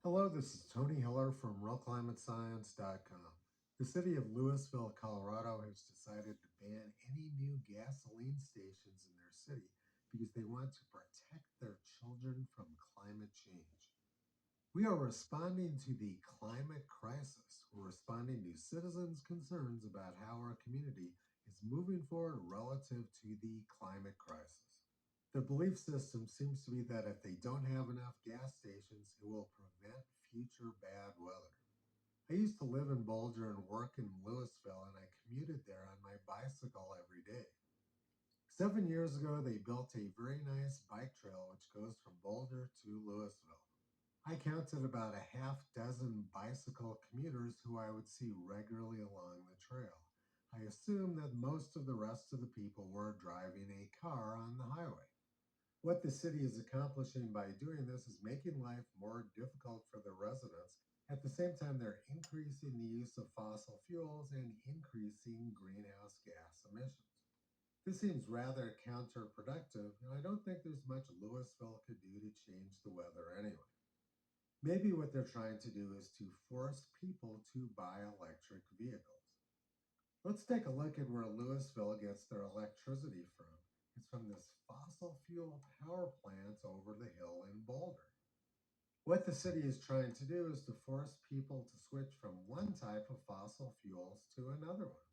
Hello, this is Tony Hiller from RealClimateScience.com. The city of Louisville, Colorado has decided to ban any new gasoline stations in their city because they want to protect their children from climate change. We are responding to the climate crisis. We're responding to citizens' concerns about how our community is moving forward relative to the climate crisis. The belief system seems to be that if they don't have enough gas stations, it will prevent future bad weather. I used to live in Boulder and work in Louisville, and I commuted there on my bicycle every day. 7 years ago, they built a very nice bike trail which goes from Boulder to Louisville. I counted about a half dozen bicycle commuters who I would see regularly along the trail. I assumed that most of the rest of the people were driving a car on the highway. What the city is accomplishing by doing this is making life more difficult for the residents. At the same time, they're increasing the use of fossil fuels and increasing greenhouse gas emissions. This seems rather counterproductive, and I don't think there's much Louisville could do to change the weather anyway. Maybe what they're trying to do is to force people to buy electric vehicles. Let's take a look at where Louisville gets their electricity from. It's from this fossil fuel power plant over the hill in Boulder. What the city is trying to do is to force people to switch from one type of fossil fuels to another one.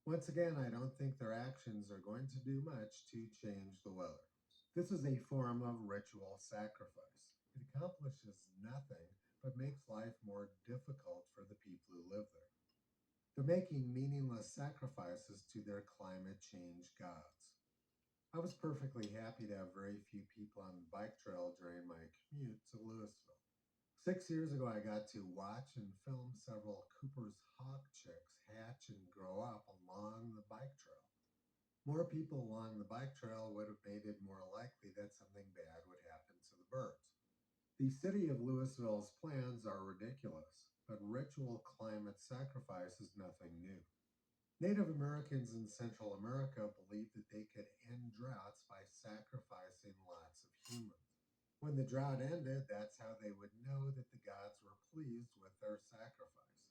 Once again, I don't think their actions are going to do much to change the weather. This is a form of ritual sacrifice. It accomplishes nothing but makes life more difficult for the people who live there. They're making meaningless sacrifices to their climate change gods. I was perfectly happy to have very few people on the bike trail during my commute to Louisville. 6 years ago, I got to watch and film several Cooper's hawk chicks hatch and grow up along the bike trail. More people along the bike trail would have made it more likely that something bad would happen to the birds. The city of Louisville's plans are ridiculous, but ritual climate sacrifice is nothing new. Native Americans in Central America believed that they could end droughts by sacrificing lots of humans. When the drought ended, that's how they would know that the gods were pleased with their sacrifice.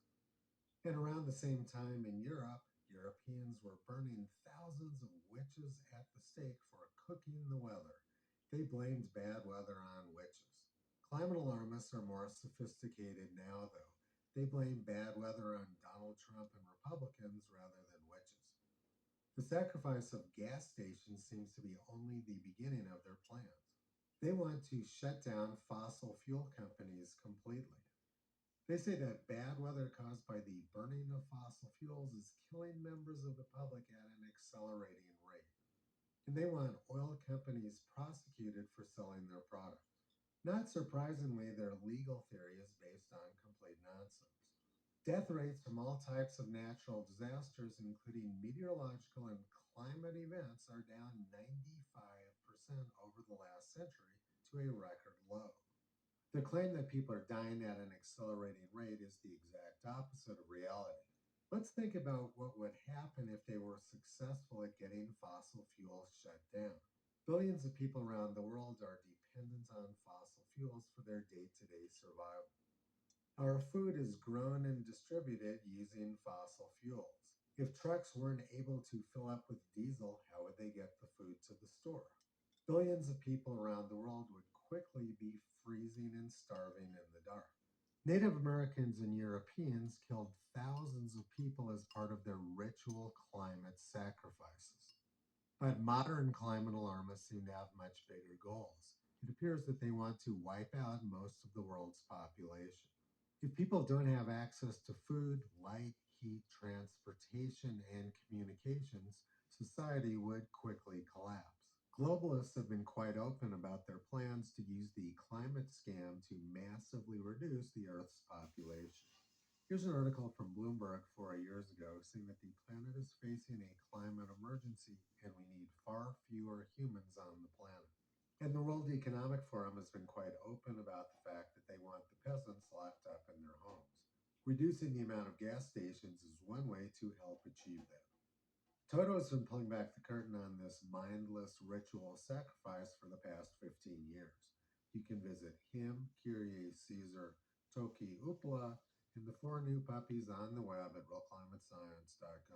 And around the same time in Europe, Europeans were burning thousands of witches at the stake for cooking the weather. They blamed bad weather on witches. Climate alarmists are more sophisticated now, though. They blame bad weather on Donald Trump and Republicans rather than witches. The sacrifice of gas stations seems to be only the beginning of their plans. They want to shut down fossil fuel companies completely. They say that bad weather caused by the burning of fossil fuels is killing members of the public at an accelerating rate. And they want oil companies prosecuted for selling their products. Not surprisingly, their legal theory is based on complete nonsense. Death rates from all types of natural disasters, including meteorological and climate events, are down 95% over the last century to a record low. The claim that people are dying at an accelerating rate is the exact opposite of reality. Let's think about what would happen if they were successful at getting fossil fuels shut down. Billions of people around the world are dependent on fossil fuels for their day to day survival. Our food is grown and distributed using fossil fuels. If trucks weren't able to fill up with diesel, how would they get the food to the store? Billions of people around the world would quickly be freezing and starving in the dark. Native Americans and Europeans killed thousands of people as part of their ritual climate sacrifices. But modern climate alarmists seem to have much bigger goals. It appears that they want to wipe out most of the world's population. If people don't have access to food, light, heat, transportation, and communications, society would quickly collapse. Globalists have been quite open about their plans to use the climate scam to massively reduce the Earth's population. Here's an article from Bloomberg 4 years ago saying that the planet is facing a climate emergency and we need far fewer humans on the planet. And the World Economic Forum has been quite open about the fact that they want the peasants locked up in their homes. Reducing the amount of gas stations is one way to help achieve that. Toto has been pulling back the curtain on this mindless ritual sacrifice for the past 15 years. You can visit him, Kyrie, Caesar, Toki, Upala, and the four new puppies on the web at realclimatescience.com.